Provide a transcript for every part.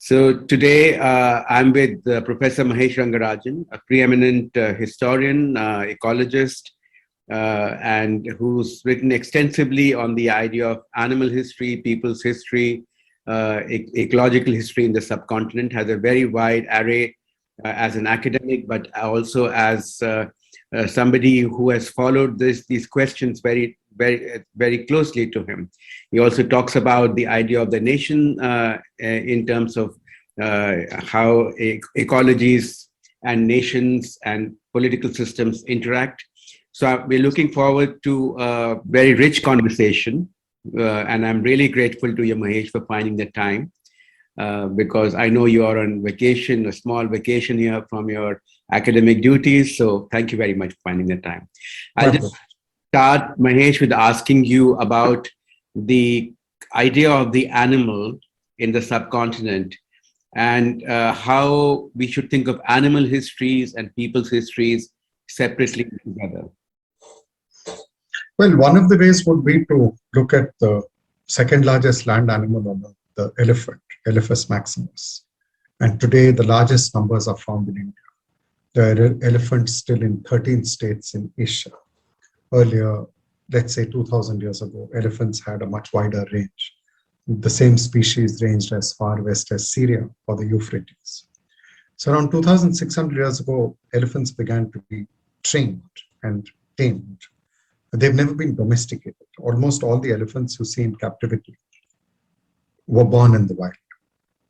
So today I'm with Professor Mahesh Rangarajan, a preeminent historian, ecologist, and who's written extensively on the idea of animal history, people's history, ecological history in the subcontinent, has a very wide array as an academic, but also as somebody who has followed these questions very closely to him. He also talks about the idea of the nation in terms of how ecologies and nations and political systems interact. So we're looking forward to a very rich conversation, and I'm really grateful to you, Mahesh, for finding the time. Because I know you are on vacation, a small vacation here from your academic duties. So thank you very much for finding the time. I'll just start, Mahesh, with asking you about the idea of the animal in the subcontinent and how we should think of animal histories and people's histories separately together. Well, one of the ways would be to look at the second largest land animal on Earth, the elephant, Elephas maximus. And today, the largest numbers are found in India. There are elephants still in 13 states in Asia. Earlier, let's say 2,000 years ago, elephants had a much wider range. The same species ranged as far west as Syria or the Euphrates. So around 2,600 years ago, elephants began to be trained and tamed. They've never been domesticated. Almost all the elephants you see in captivity were born in the wild,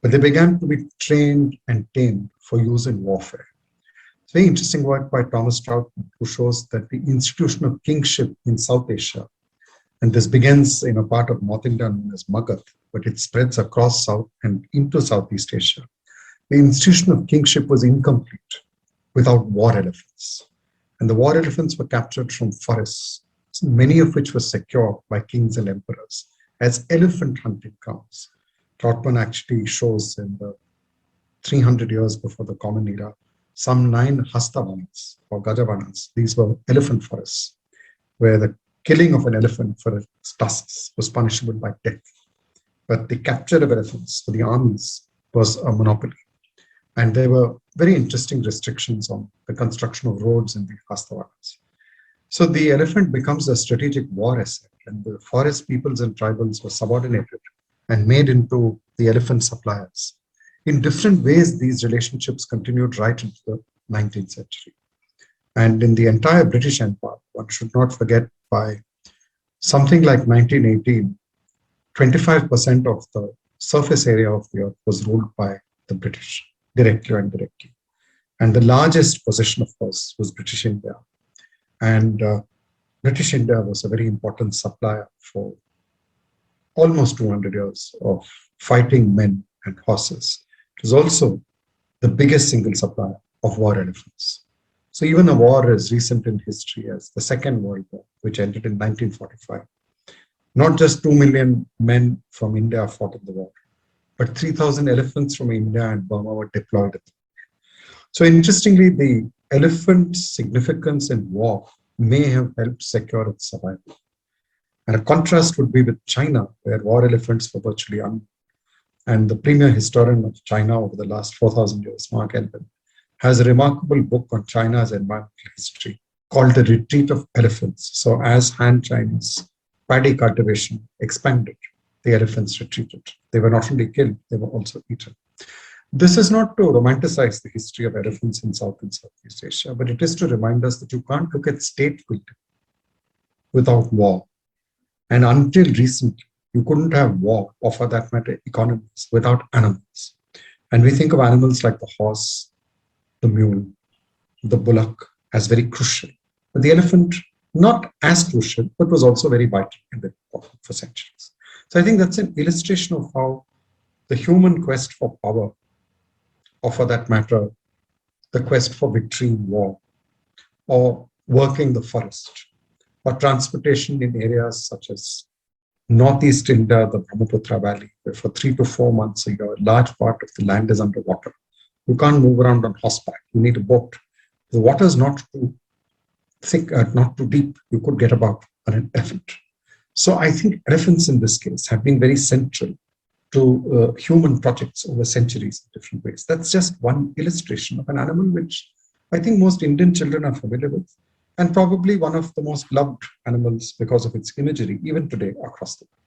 but they began to be trained and tamed for use in warfare. It's very interesting work by Thomas Troutman, who shows that the institution of kingship in South Asia, and this begins in a part of North India known as Magadh, but it spreads across South and into Southeast Asia. The institution of kingship was incomplete without war elephants. And the war elephants were captured from forests, many of which were secured by kings and emperors as elephant hunting grounds. Troutman actually shows in the 300 years before the Common Era, some 9 hastavanas or gajavanas. These were elephant forests, where the killing of an elephant for its tusks was punishable by death. But the capture of elephants for the armies was a monopoly. And there were very interesting restrictions on the construction of roads in the hastavanas. So the elephant becomes a strategic war asset, and the forest peoples and tribals were subordinated and made into the elephant suppliers. In different ways, these relationships continued right into the 19th century. And in the entire British Empire, one should not forget, by something like 1918, 25% of the surface area of the earth was ruled by the British, directly or indirectly. And the largest possession, of course, was British India. And British India was a very important supplier for almost 200 years of fighting men and horses. It was also the biggest single supplier of war elephants. So even a war as recent in history as the Second World War, which ended in 1945, not just 2 million men from India fought in the war, but 3,000 elephants from India and Burma were deployed. So interestingly, the elephant's significance in war may have helped secure its survival. And a contrast would be with China, where war elephants were virtually unknown. And the premier historian of China over the last 4,000 years, Mark Elvin, has a remarkable book on China's environmental history called The Retreat of Elephants. So as Han Chinese paddy cultivation expanded, the elephants retreated. They were not only killed, they were also eaten. This is not to romanticize the history of elephants in South and Southeast Asia, but it is to remind us that you can't look at state building without war. And until recently, you couldn't have war, or for that matter, economies, without animals. And we think of animals like the horse, the mule, the bullock as very crucial. But the elephant, not as crucial, but was also very vital and important for centuries. So I think that's an illustration of how the human quest for power, or for that matter, the quest for victory in war, or working the forest, or transportation in areas such as Northeast India, the Brahmaputra Valley, where for 3 to 4 months a year, a large part of the land is underwater. You can't move around on horseback. You need a boat. The water is not too thick, not too deep. You could get about on an elephant. So I think elephants in this case have been very central to human projects over centuries in different ways. That's just one illustration of an animal which I think most Indian children are familiar with, and probably one of the most loved animals because of its imagery, even today across the world.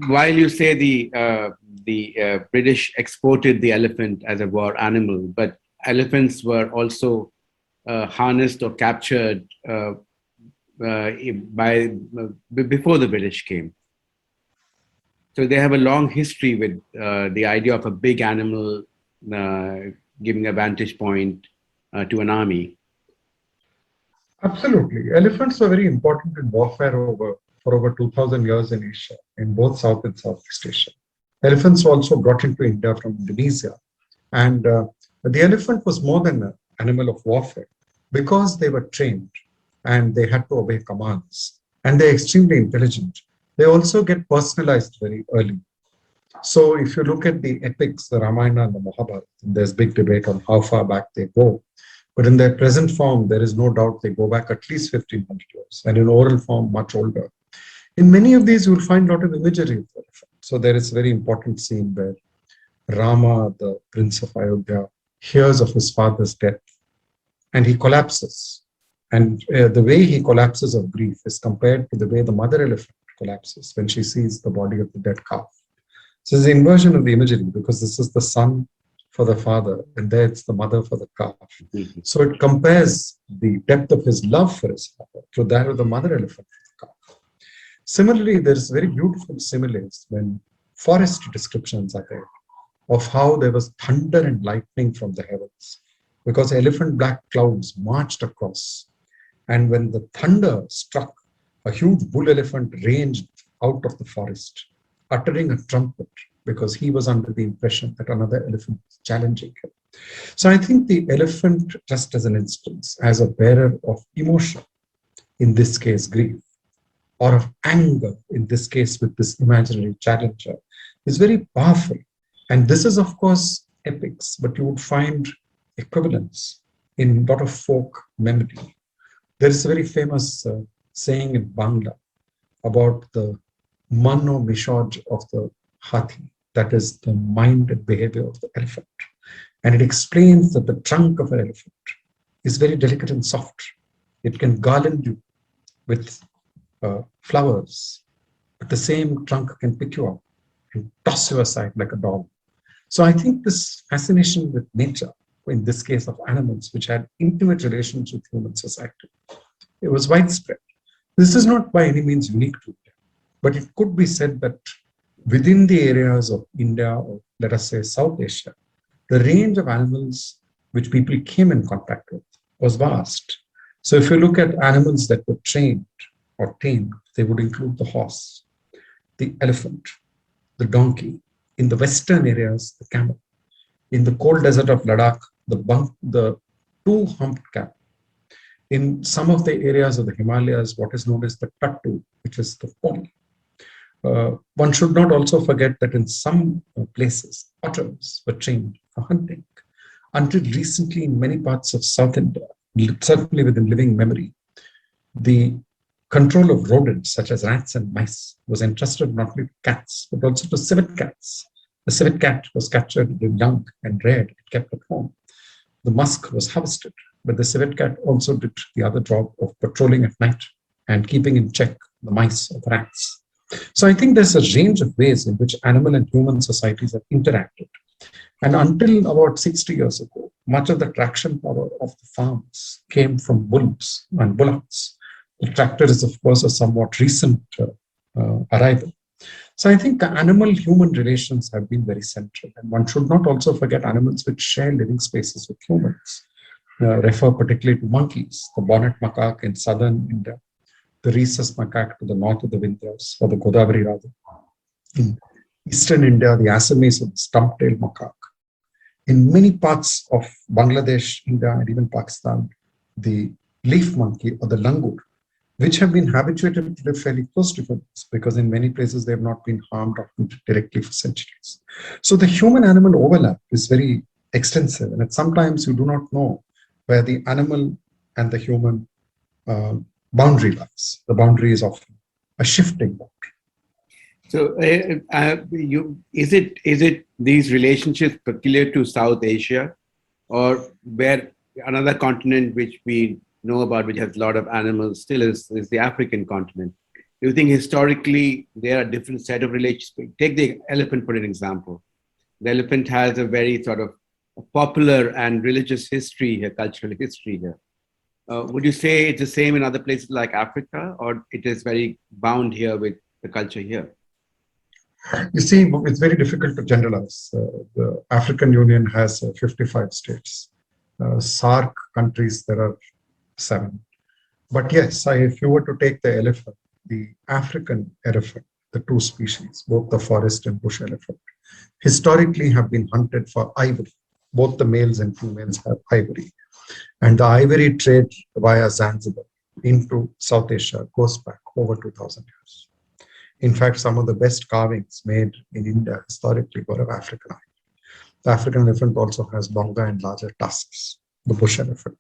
While you say the British exported the elephant as a war animal, but elephants were also harnessed or captured before the British came. So they have a long history with the idea of a big animal giving a vantage point to an army. Absolutely. Elephants were very important in warfare for over 2,000 years in Asia, in both South and Southeast Asia. Elephants were also brought into India from Indonesia. And the elephant was more than an animal of warfare because they were trained and they had to obey commands. And they're extremely intelligent. They also get personalized very early. So if you look at the epics, the Ramayana and the Mahabharata, there's big debate on how far back they go. But in their present form, there is no doubt they go back at least 1,500 years, and in oral form, much older. In many of these, you will find a lot of imagery of the elephant. So there is a very important scene where Rama, the prince of Ayodhya, hears of his father's death, and he collapses. And the way he collapses of grief is compared to the way the mother elephant collapses when she sees the body of the dead calf. So there's an inversion of the imagery because this is the son for the father, and there it's the mother for the calf. So it compares the depth of his love for his father to that of the mother elephant for the calf. Similarly, there's very beautiful similes when forest descriptions are there of how there was thunder and lightning from the heavens because elephant black clouds marched across. And when the thunder struck, a huge bull elephant ranged out of the forest, uttering a trumpet because he was under the impression that another elephant was challenging him. So I think the elephant, just as an instance, as a bearer of emotion, in this case grief, or of anger, in this case with this imaginary challenger, is very powerful. And this is, of course, epics, but you would find equivalents in a lot of folk memory. There is a very famous saying in Bangla about the mano mishaj of the hathi, that is the mind and behavior of the elephant. And it explains that the trunk of an elephant is very delicate and soft. It can garland you with flowers, but the same trunk can pick you up and toss you aside like a dog. So I think this fascination with nature, in this case of animals, which had intimate relations with human society, it was widespread. This is not by any means unique to India, but it could be said that within the areas of India, or let us say South Asia, the range of animals which people came in contact with was vast. So if you look at animals that were trained or tamed, they would include the horse, the elephant, the donkey, in the western areas, the camel, in the cold desert of Ladakh, the two-humped camel. In some of the areas of the Himalayas, what is known as the tattu, which is the pony. One should not also forget that in some places, otters were trained for hunting. Until recently, in many parts of South India, certainly within living memory, the control of rodents such as rats and mice was entrusted not only to cats, but also to civet cats. The civet cat was captured young and reared and kept at home. The musk was harvested, but the civet cat also did the other job of patrolling at night and keeping in check the mice or the rats. So I think there's a range of ways in which animal and human societies have interacted. And until about 60 years ago, much of the traction power of the farms came from bulls and bullocks. The tractor is, of course, a somewhat recent arrival. So I think animal-human relations have been very central. And one should not also forget animals which share living spaces with humans. Refer particularly to monkeys, the bonnet macaque in southern India, the rhesus macaque to the north of the Vindhyas, or the Godavari rather. In eastern India, the Assamese or the stump-tailed macaque. In many parts of Bangladesh, India, and even Pakistan, the leaf monkey or the langur, which have been habituated to live fairly close to humans because in many places they have not been harmed or directly for centuries. So the human-animal overlap is very extensive, and sometimes you do not know where the animal and the human boundary lies. The boundary is often a shifting mode. So, is it these relationships peculiar to South Asia, or where another continent which we know about, which has a lot of animals, still is the African continent? Do you think historically there are different set of relationships? Take the elephant for an example. The elephant has a very sort of popular and religious history here, cultural history here. Would you say it's the same in other places like Africa, or it is very bound here with the culture here? You see, it's very difficult to generalize. The African Union has 55 states. SAARC countries, there are 7. But yes, if you were to take the elephant, the African elephant, the 2 species, both the forest and bush elephant, historically have been hunted for ivory. Both the males and females have ivory. And the ivory trade via Zanzibar into South Asia goes back over 2,000 years. In fact, some of the best carvings made in India historically were of African ivory. The African elephant also has longer and larger tusks, the bush elephant.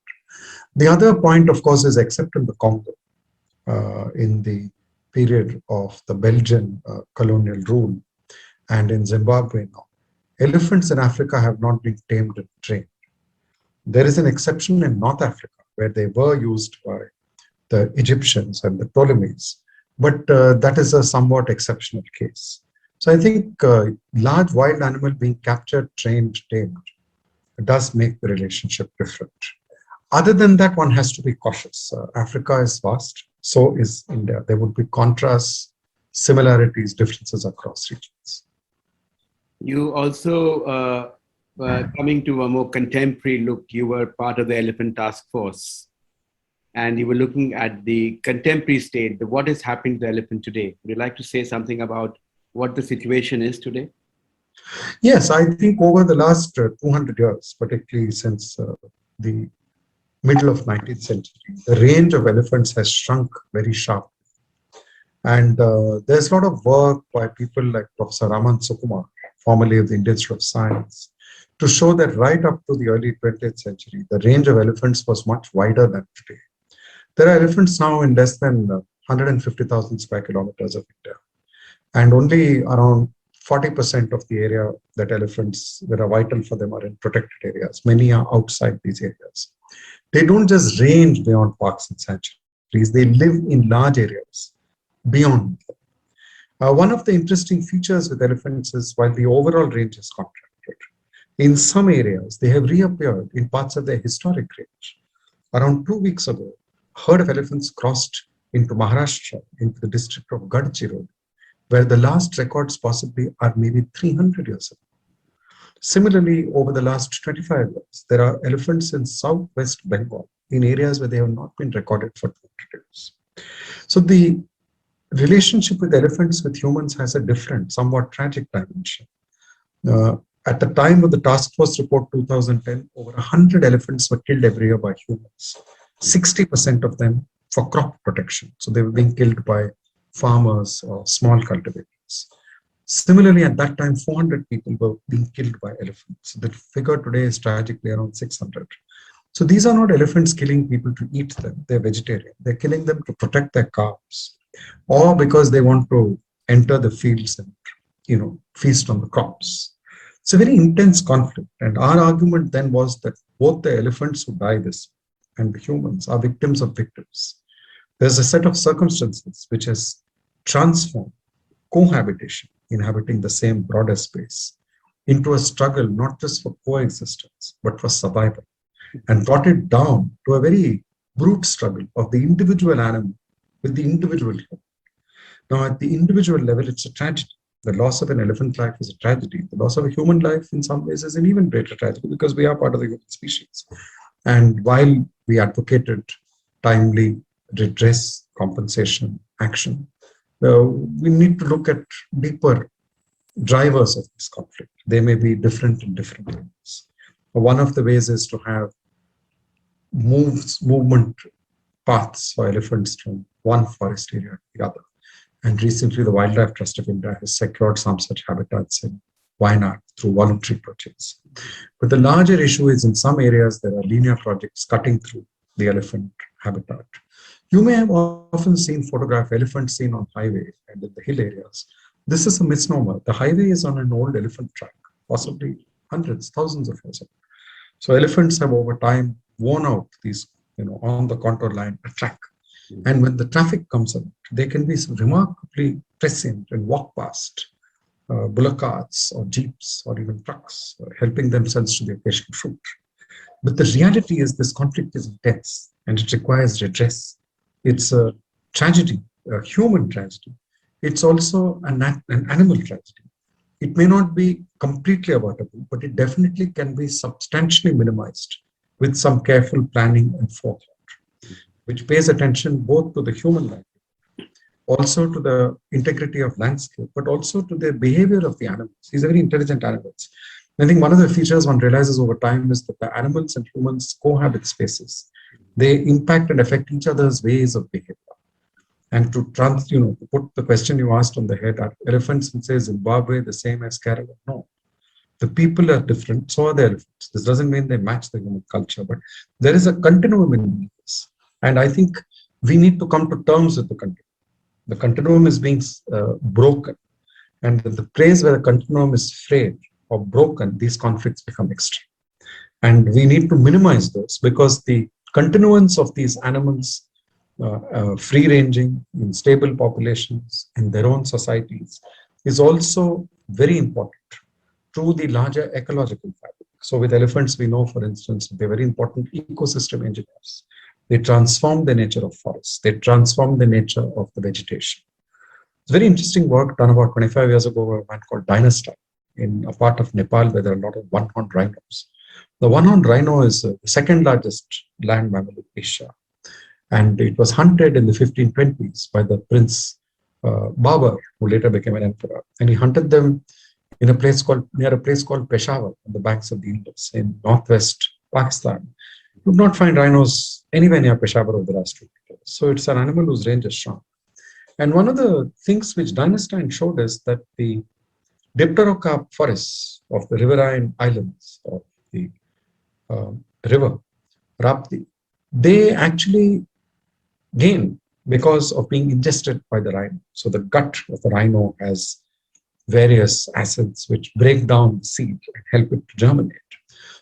The other point, of course, is except in the Congo, in the period of the Belgian colonial rule, and in Zimbabwe now, elephants in Africa have not been tamed and trained. There is an exception in North Africa, where they were used by the Egyptians and the Ptolemies, but that is a somewhat exceptional case. So I think large wild animal being captured, trained, tamed does make the relationship different. Other than that, one has to be cautious. Africa is vast, so is India. There would be contrasts, similarities, differences across regions. You also, coming to a more contemporary look, you were part of the Elephant Task Force, and you were looking at the contemporary state, what is happening to the elephant today. Would you like to say something about what the situation is today? Yes, I think over the last 200 years, particularly since the middle of 19th century, the range of elephants has shrunk very sharply. And there's a lot of work by people like Professor Raman Sukumar, formerly of the Indian Institute of Science, to show that right up to the early 20th century, the range of elephants was much wider than today. There are elephants now in less than 150,000 square kilometers of India, and only around 40% of the area that elephants that are vital for them are in protected areas. Many are outside these areas. They don't just range beyond parks and sanctuaries, they live in large areas beyond. One of the interesting features with elephants is while the overall range is contracted, in some areas they have reappeared in parts of their historic range. Around 2 weeks ago, a herd of elephants crossed into Maharashtra, into the district of Gadchiroli, where the last records possibly are maybe 300 years ago. Similarly, over the last 25 years, there are elephants in southwest Bengal, in areas where they have not been recorded for 200 years. So the relationship with elephants with humans has a different, somewhat tragic dimension. At the time of the Task Force report 2010, over 100 elephants were killed every year by humans, 60% of them for crop protection. So they were being killed by farmers or small cultivators. Similarly, at that time, 400 people were being killed by elephants. The figure today is tragically around 600. So these are not elephants killing people to eat them. They're vegetarian. They're killing them to protect their calves, or because they want to enter the fields and, feast on the crops. It's a very intense conflict. And our argument then was that both the elephants who die this and the humans are victims of victims. There's a set of circumstances which has transformed cohabitation, inhabiting the same broader space, into a struggle not just for coexistence, but for survival, and brought it down to a very brute struggle of the individual animal with the individual human. Now, at the individual level, it's a tragedy. The loss of an elephant life is a tragedy. The loss of a human life, in some ways, is an even greater tragedy because we are part of the human species. And while we advocated timely redress, compensation, action, we need to look at deeper drivers of this conflict. They may be different in different areas. One of the ways is to have movement paths for elephants from one forest area to the other. And recently, the Wildlife Trust of India has secured some such habitats in Wayanad through voluntary purchase. But the larger issue is in some areas, there are linear projects cutting through the elephant habitat. You may have often seen photograph elephants seen on highway and in the hill areas. This is a misnomer. The highway is on an old elephant track, possibly hundreds, thousands of years old. So elephants have over time worn out these, on the contour line, a track. And when the traffic comes up, they can be remarkably prescient and walk past bullock carts or jeeps or even trucks, helping themselves to the occasional fruit. But the reality is this conflict is intense and it requires redress. It's a tragedy, a human tragedy. It's also an animal tragedy. It may not be completely avoidable, but it definitely can be substantially minimized with some careful planning and forethought, which pays attention both to the human life, also to the integrity of landscape, but also to the behavior of the animals. These are very intelligent animals. I think one of the features one realizes over time is that the animals and humans cohabit spaces. They impact and affect each other's ways of behavior. And to put the question you asked on the head, are elephants in, say, Zimbabwe the same as Kerala? No. The people are different, so are the elephants. This doesn't mean they match the human culture, but there is a continuum in this. And I think we need to come to terms with the continuum. The continuum is being broken. And the place where the continuum is frayed or broken, these conflicts become extreme. And we need to minimize those because the continuance of these animals free-ranging in stable populations in their own societies is also very important to the larger ecological fabric. So with elephants, we know, for instance, they're very important ecosystem engineers. They transform the nature of forests. They transform the nature of the vegetation. It's very interesting work done about 25 years ago by a man called Dynasty in a part of Nepal where there are a lot of one-horned rhinos. The one-horned rhino is the second largest land mammal in Asia. And it was hunted in the 1520s by the Prince Babur, who later became an emperor. And he hunted them in near a place called Peshawar on the banks of the Indus in northwest Pakistan. You would not find rhinos anywhere near Peshawar over the last 2 years. So it's an animal whose range is strong. And one of the things which Dynasty showed is that the dipterocarp forests of the riverine islands of the river Rapti, they actually gain because of being ingested by the rhino. So the gut of the rhino has various acids which break down the seed and help it to germinate.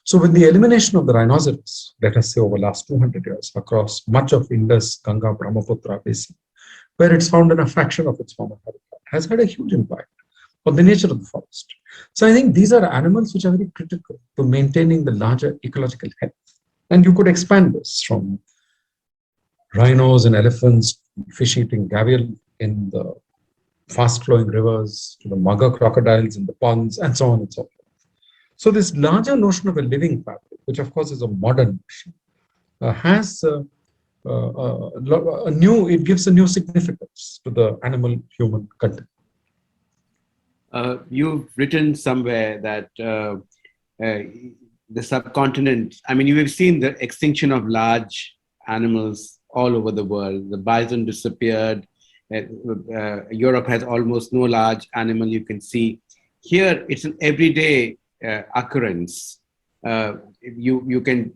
So with the elimination of the rhinoceros, let us say over the last 200 years across much of Indus, Ganga, Brahmaputra basin, where it's found in a fraction of its former habitat, has had a huge impact on the nature of the forest. So I think these are animals which are very critical to maintaining the larger ecological health. And you could expand this from rhinos and elephants, fish-eating gavial in the fast-flowing rivers, to the mugger crocodiles in the ponds, and so on and so forth. So this larger notion of a living fabric, which of course is a modern notion, has it gives a new significance to the animal-human continuum. You've written somewhere that the subcontinent, I mean, you've seen the extinction of large animals all over the world. The bison disappeared. Europe has almost no large animal you can see. Here, it's an everyday occurrence. You can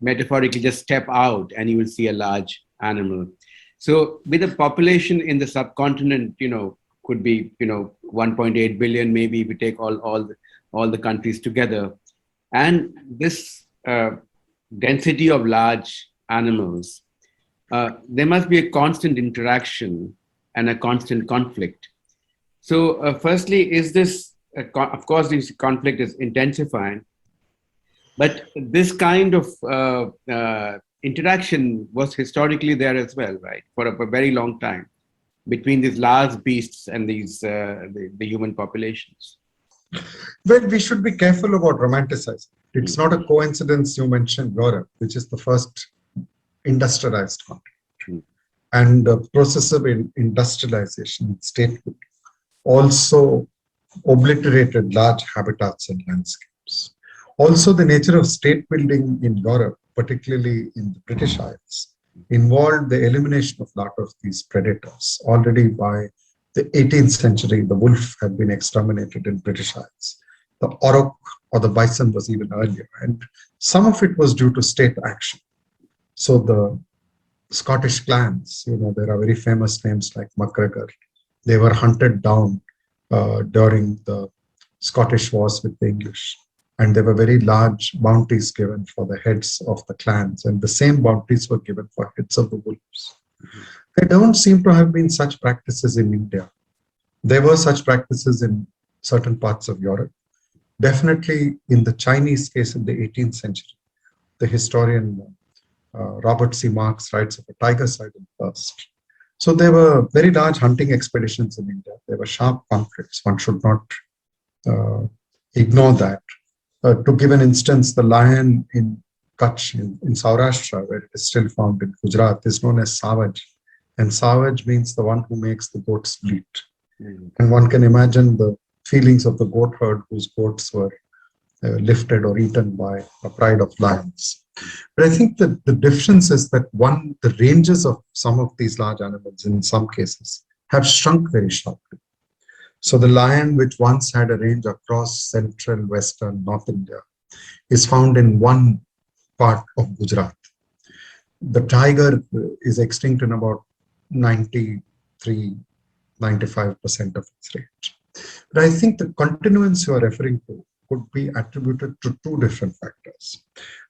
metaphorically just step out and you will see a large animal. So with a population in the subcontinent, could be 1.8 billion, maybe if we take all the countries together, and this density of large animals, there must be a constant interaction and a constant conflict. So firstly, is this, of course, this conflict is intensifying, but this kind of interaction was historically there as well, right? For a very long time between these large beasts and these the human populations. Well, we should be careful about romanticizing. It's not a coincidence you mentioned Europe, which is the first industrialized country. And the process of industrialization, statehood, also obliterated large habitats and landscapes. Also, the nature of state building in Europe, particularly in the British Isles, involved the elimination of a lot of these predators. Already by the 18th century, the wolf had been exterminated in British Isles. The auroch or the bison was even earlier, and some of it was due to state action. So the Scottish clans, there are very famous names like MacGregor. They were hunted down during the Scottish wars with the English. And there were very large bounties given for the heads of the clans. And the same bounties were given for heads of the wolves. There don't seem to have been such practices in India. There were such practices in certain parts of Europe. Definitely in the Chinese case in the 18th century, the historian Robert C. Marks writes of a tiger sighting first. So there were very large hunting expeditions in India. There were sharp conflicts. One should not ignore that. To give an instance, the lion in Kutch in Saurashtra, where it is still found in Gujarat, is known as Savage. And Savage means the one who makes the goats bleat. And one can imagine the feelings of the goat herd whose goats were lifted or eaten by a pride of lions. But I think that the difference is that the ranges of some of these large animals in some cases have shrunk very sharply. So the lion, which once had a range across central, western, North India, is found in one part of Gujarat. The tiger is extinct in about 93, 95% of its range. But I think the continuance you are referring to could be attributed to two different factors.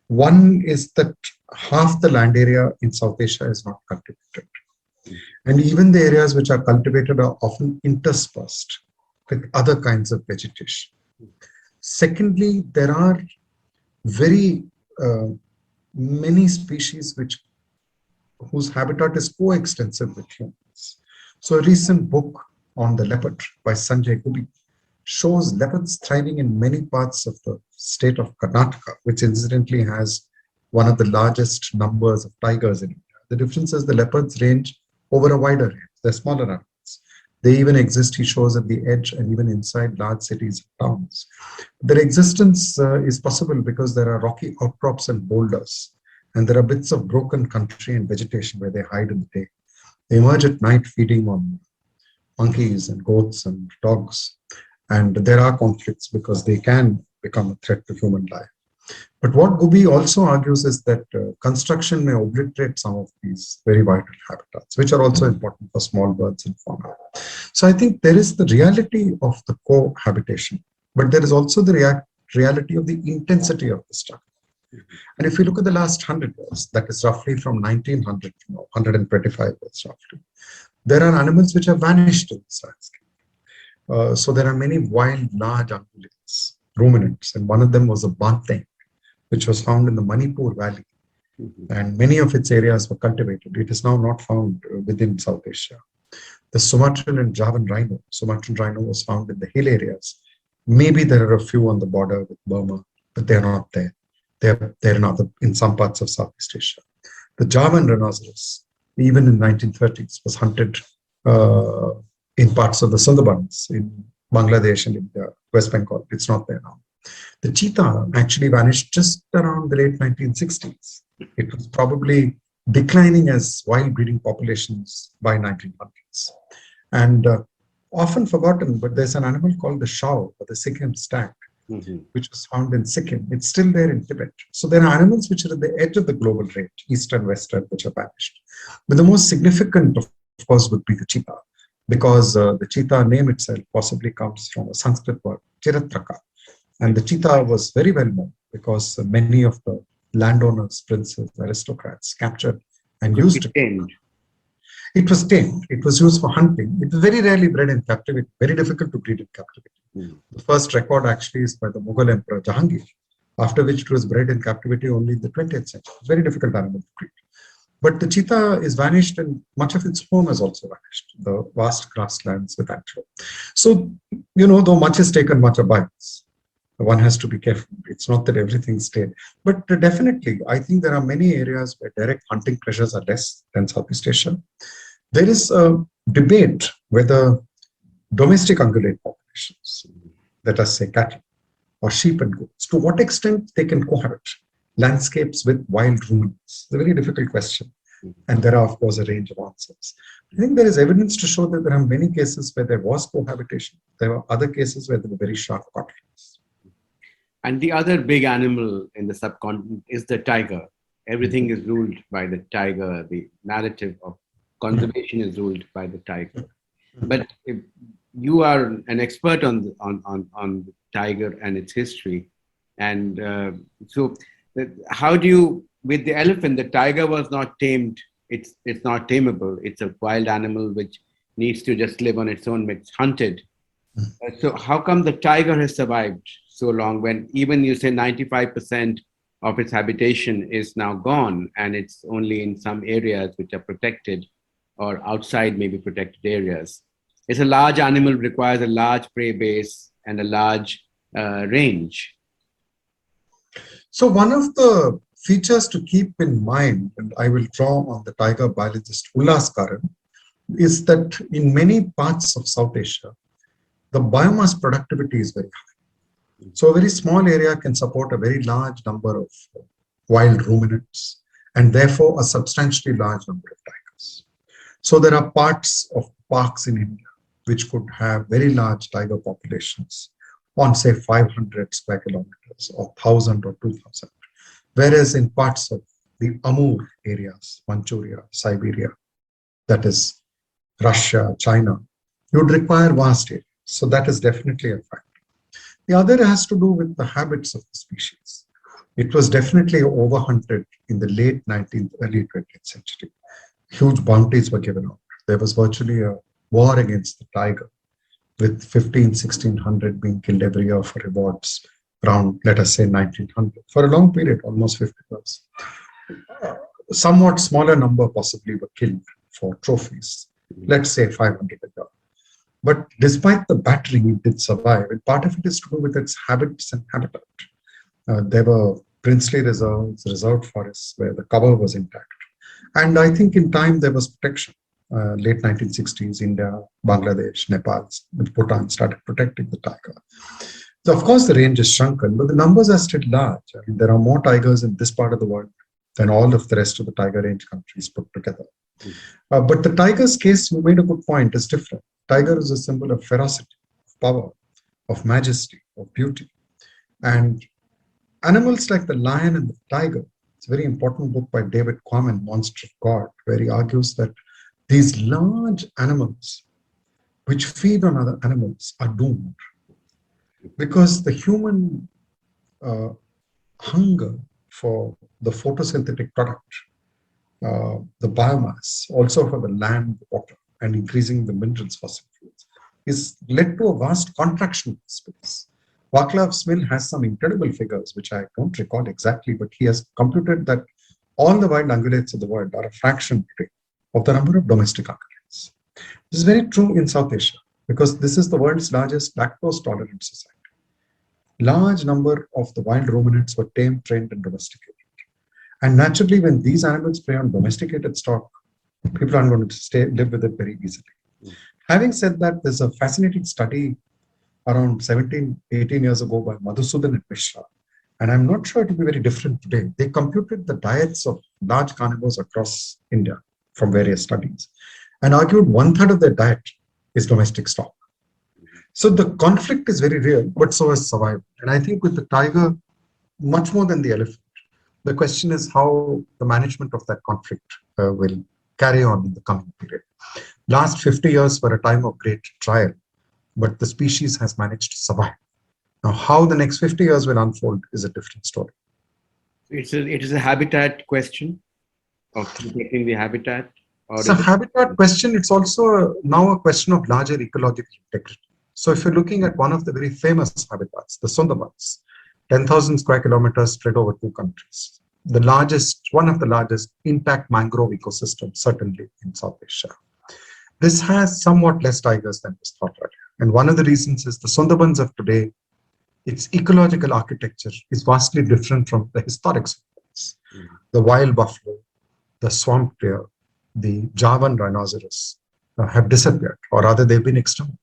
One is that half the land area in South Asia is not cultivated. And even the areas which are cultivated are often interspersed with other kinds of vegetation. Secondly, there are very many species whose habitat is coextensive with humans. So a recent book on the leopard by Sanjay Gubi shows leopards thriving in many parts of the state of Karnataka, which incidentally has one of the largest numbers of tigers in India. The difference is the leopards range over a wider range. They're smaller animals. They even exist, he shows, at the edge and even inside large cities and towns. Their existence is possible because there are rocky outcrops and boulders, and there are bits of broken country and vegetation where they hide in the day. They emerge at night feeding on monkeys and goats and dogs. And there are conflicts because they can become a threat to human life. But what Gubi also argues is that construction may obliterate some of these very vital habitats, which are also important for small birds and fauna. So I think there is the reality of the cohabitation, but there is also the reality of the intensity of the struggle. And if you look at the last 100 years, that is roughly from 1900 to 125 years roughly, there are animals which have vanished in this landscape. So there are many wild, large ungulates, ruminants, and one of them was a banteng, which was found in the Manipur Valley. And many of its areas were cultivated. It is now not found within South Asia. The Sumatran and Javan rhino. Sumatran rhino was found in the hill areas. Maybe there are a few on the border with Burma, but they're not there. They're in some parts of Southeast Asia. The Javan rhinoceros, even in 1930s, was hunted in parts of the Sundarbans in Bangladesh and in the West Bengal. It's not there now. The cheetah actually vanished just around the late 1960s. It was probably declining as wild breeding populations by 1900s. And often forgotten, but there's an animal called the shao, or the Sikkim stag, which was found in Sikkim. It's still there in Tibet. So there are animals which are at the edge of the global range, east and western, which have vanished. But the most significant, of course, would be the cheetah, because the cheetah name itself possibly comes from a Sanskrit word, chiratraka. And the cheetah was very well known because many of the landowners, princes, aristocrats captured and used it. It was tamed. It was used for hunting. It was very rarely bred in captivity, very difficult to breed in captivity. The first record actually is by the Mughal Emperor Jahangir, after which it was bred in captivity only in the 20th century. It's a very difficult animal to breed. But the cheetah is vanished and much of its home has also vanished, the vast grasslands with antelope. So, though much is taken, much abides. One has to be careful. It's not that everything stayed. But definitely, I think there are many areas where direct hunting pressures are less than Southeast Asia. There is a debate whether domestic ungulate populations, let us say cattle or sheep and goats, to what extent they can cohabit landscapes with wild ruminants. It's a very difficult question. And there are, of course, a range of answers. I think there is evidence to show that there are many cases where there was cohabitation. There were other cases where there were very sharp conflicts. And the other big animal in the subcontinent is the tiger. everything is ruled by the tiger. The narrative of conservation is ruled by the tiger. But if you are an expert on the tiger and its history, and how do you, with the elephant, the tiger was not tamed. It's not tameable. It's a wild animal which needs to just live on its own. It's hunted. So how come the tiger has survived so long when even you say 95% of its habitation is now gone and it's only in some areas which are protected or outside maybe protected areas? It's a large animal, requires a large prey base and a large range. So one of the features to keep in mind, and I will draw on the tiger biologist Ullas Karan, is that in many parts of South Asia, the biomass productivity is very high. So a very small area can support a very large number of wild ruminants and therefore a substantially large number of tigers. So there are parts of parks in India which could have very large tiger populations on say 500 square kilometers or 1,000 or 2,000. Whereas in parts of the Amur areas, Manchuria, Siberia, that is Russia, China, you would require vast areas. So that is definitely a factor. The other has to do with the habits of the species. It was definitely overhunted in the late 19th, early 20th century. Huge bounties were given out. There was virtually a war against the tiger, with 1600 being killed every year for rewards around, let us say, 1900. For a long period, almost 50 years. Somewhat smaller number possibly were killed for trophies, let's say 500 a year. But despite the battering, it did survive. And part of it is to do with its habits and habitat. There were princely reserves, reserved forests where the cover was intact. And I think in time there was protection. Late 1960s, India, Bangladesh, Nepal, Bhutan started protecting the tiger. So of course the range is shrunken, but the numbers are still large. I mean, there are more tigers in this part of the world than all of the rest of the tiger range countries put together. But the tiger's case, you made a good point, is different. Tiger is a symbol of ferocity, of power, of majesty, of beauty. And animals like the lion and the tiger, it's a very important book by David Quammen, Monster of God, where he argues that these large animals which feed on other animals are doomed because the human hunger for the photosynthetic product, the biomass, also for the land, water, and increasing the minerals fossil fuels, is led to a vast contraction of space. Václav Smil has some incredible figures, which I don't recall exactly, but he has computed that all the wild ungulates of the world are a fraction today of the number of domestic ungulates. This is very true in South Asia, because this is the world's largest lactose-tolerant society. Large number of the wild ruminants were tamed, trained, and domesticated. And naturally, when these animals prey on domesticated stock, people aren't going to live with it very easily. Having said that, there's a fascinating study around 17, 18 years ago by Madhusudan and Mishra. And I'm not sure it will be very different today. They computed the diets of large carnivores across India from various studies and argued 1/3 of their diet is domestic stock. So the conflict is very real, but so is survival. And I think with the tiger, much more than the elephant, the question is how the management of that conflict will carry on in the coming period. Last 50 years were a time of great trial, but the species has managed to survive. Now, how the next 50 years will unfold is a different story. It is a habitat question of protecting the habitat. It's a habitat question. It's also now a question of larger ecological integrity. So if you're looking at one of the very famous habitats, the Sundarbans, 10,000 square kilometers spread over 2 countries, the largest, one of the largest intact mangrove ecosystems, certainly in South Asia. This has somewhat less tigers than was thought earlier. And one of the reasons is the Sundarbans of today, its ecological architecture is vastly different from the historic Sundarbans. The wild buffalo, the swamp deer, the Javan rhinoceros have disappeared, or rather they've been exterminated.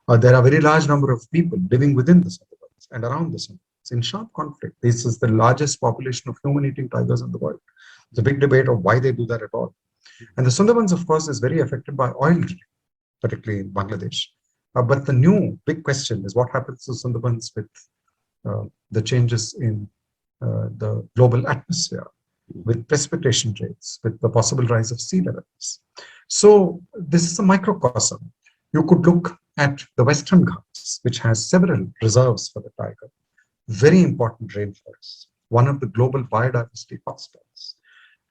There are a very large number of people living within the Sundarbans and around the Sundarbans in sharp conflict. This is the largest population of human-eating tigers in the world. There's a big debate of why they do that at all. And the Sundarbans, of course, is very affected by oil drilling, particularly in Bangladesh. But the new big question is what happens to Sundarbans with the changes in the global atmosphere. with precipitation rates, with the possible rise of sea levels. So this is a microcosm. You could look at the Western Ghats, which has several reserves for the tiger, very important rainforests, one of the global biodiversity hotspots.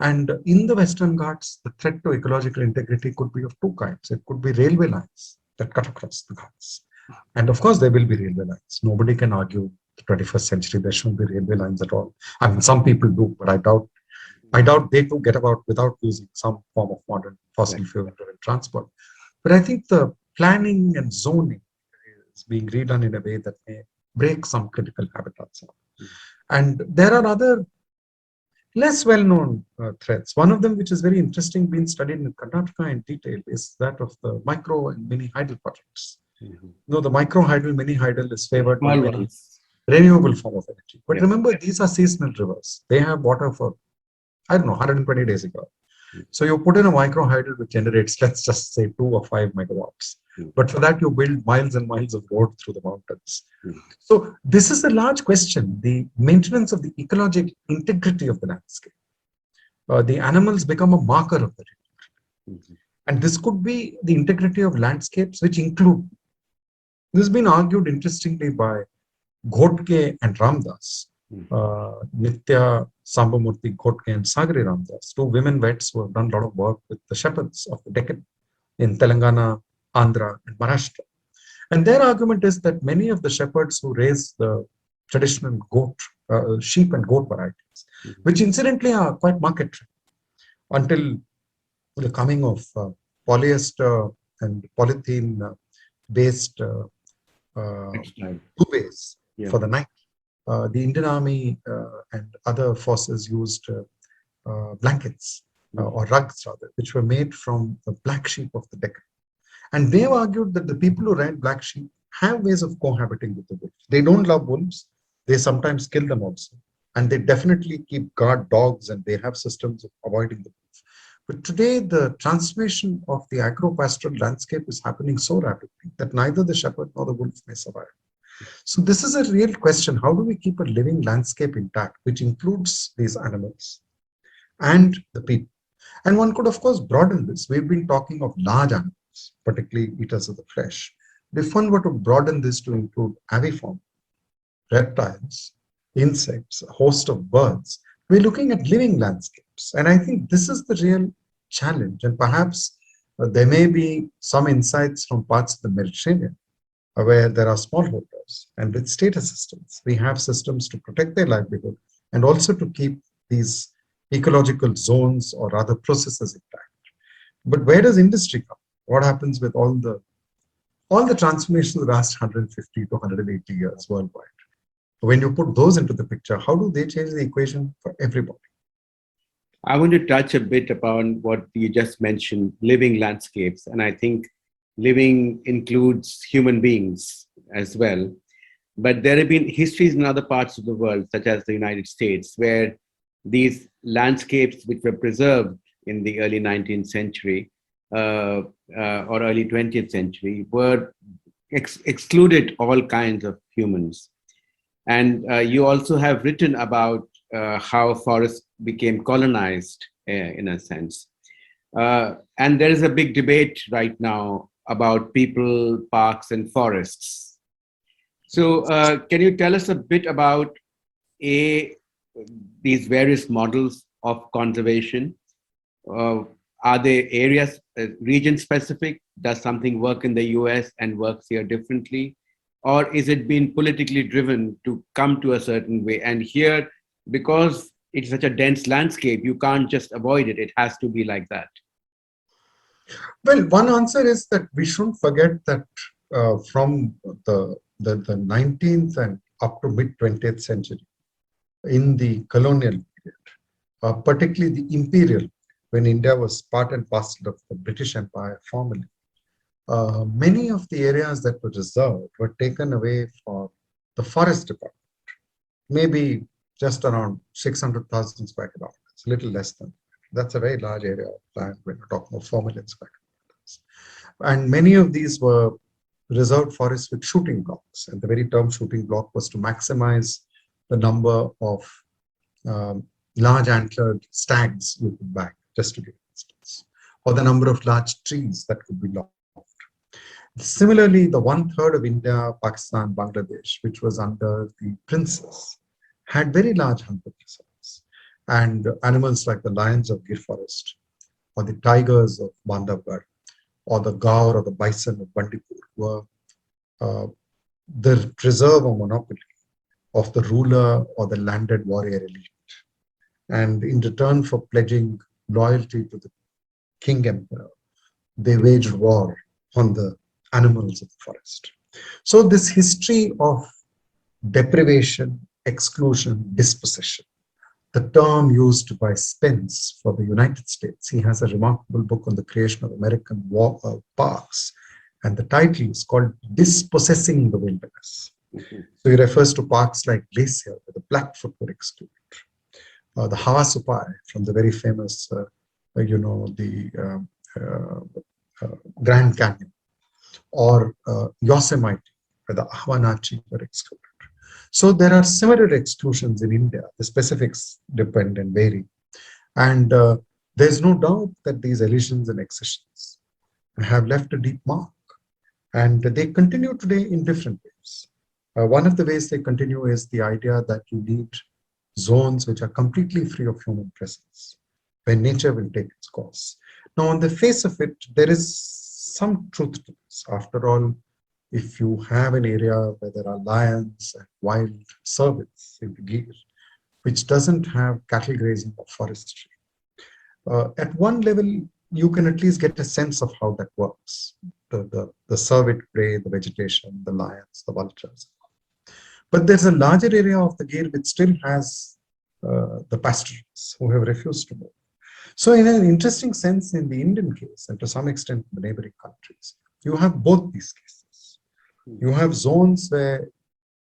And in the Western Ghats, the threat to ecological integrity could be of two kinds. It could be railway lines that cut across the Ghats. And of course, there will be railway lines. Nobody can argue the 21st century there shouldn't be railway lines at all. I mean, some people do, but I doubt they too get about without using some form of modern fossil fuel-driven transport. But I think the planning and zoning is being redone in a way that may break some critical habitats. And there are other less well-known threats. One of them, which is very interesting, being studied in Karnataka in detail, is that of the micro and mini hydel projects. No, the micro hydel, mini hydel is favored by very renewable form of energy. But remember, these are seasonal rivers. They have water for, I don't know, 120 days ago. So you put in a micro hydel which generates, let's just say 2 or 5 megawatts. But for that, you build miles and miles of road through the mountains. So this is a large question, the maintenance of the ecological integrity of the landscape. The animals become a marker of that integrity. And this could be the integrity of landscapes, which include, this has been argued interestingly by Ghotke and Ramdas, Nitya Sambamurthy Ghotke and Sagari Ramdas, two women vets who have done a lot of work with the shepherds of the Deccan in Telangana, Andhra, and Maharashtra. And their argument is that many of the shepherds who raise the traditional sheep and goat varieties, which incidentally are quite market-driven, until the coming of polyester and polythene-based duvets for the night. The Indian Army and other forces used blankets or rugs rather, which were made from the black sheep of the Deccan. And they've argued that the people who ride black sheep have ways of cohabiting with the wolves. They don't love wolves. They sometimes kill them also. And they definitely keep guard dogs and they have systems of avoiding the wolf. But today, the transformation of the agro-pastoral landscape is happening so rapidly that neither the shepherd nor the wolf may survive. So this is a real question. How do we keep a living landscape intact, which includes these animals and the people? And one could, of course, broaden this. We've been talking of large animals, particularly eaters of the flesh. If one were to broaden this to include avifauna, reptiles, insects, a host of birds, we're looking at living landscapes. And I think this is the real challenge. And perhaps there may be some insights from parts of the Mediterranean where there are smallholders, and with state assistance, we have systems to protect their livelihood and also to keep these ecological zones or other processes intact. But where does industry come? What happens with all the transformations of the last 150 to 180 years worldwide? When you put those into the picture, how do they change the equation for everybody? I want to touch a bit upon what you just mentioned, living landscapes. And I think living includes human beings as well. But there have been histories in other parts of the world, such as the United States, where these landscapes which were preserved in the early 19th century or early 20th century were excluded all kinds of humans. And you also have written about how forests became colonized in a sense. And there is a big debate right now about people, parks, and forests. So can you tell us a bit about these various models of conservation? Are they areas, region specific? Does something work in the US and works here differently? Or is it being politically driven to come to a certain way? And here, because it's such a dense landscape, you can't just avoid it. It has to be like that. Well, one answer is that we shouldn't forget that from the 19th and up to mid-20th century, in the colonial period, particularly the imperial, when India was part and parcel of the British Empire formally, many of the areas that were reserved were taken away for the forest department, maybe just around 600,000 square kilometers, a little less than that. That's a very large area of land when you're talking of 4 million square kilometers. And many of these were reserved forests with shooting blocks. And the very term shooting block was to maximize the number of large antlered stags you could bag, just to give an instance, or the number of large trees that could be logged. Similarly, the 1/3 of India, Pakistan, Bangladesh, which was under the princes, had very large hunting reserves. And animals like the lions of Gir Forest, or the tigers of Bandhavgarh, or the gaur or the bison of Bandipur were the reserve or monopoly of the ruler or the landed warrior elite. And in return for pledging loyalty to the king emperor, they waged war on the animals of the forest. So this history of deprivation, exclusion, dispossession, the term used by Spence for the United States. He has a remarkable book on the creation of American parks, and the title is called Dispossessing the Wilderness. So he refers to parks like Glacier, where the Blackfoot were excluded. The Havasupai from the very famous, the Grand Canyon, or Yosemite, where the Ahwanachi were excluded. So there are similar exclusions in India. The specifics depend and vary. And there's no doubt that these elisions and accessions have left a deep mark. And they continue today in different ways. One of the ways they continue is the idea that you need zones which are completely free of human presence, where nature will take its course. Now, on the face of it, there is some truth to this. After all, if you have an area where there are lions and wild cervets in the Gir, which doesn't have cattle grazing or forestry, at one level, you can at least get a sense of how that works. The cervet prey, the vegetation, the lions, the vultures. But there's a larger area of the Gir which still has the pastoralists who have refused to move. So in an interesting sense, in the Indian case, and to some extent in the neighboring countries, you have both these cases. You have zones where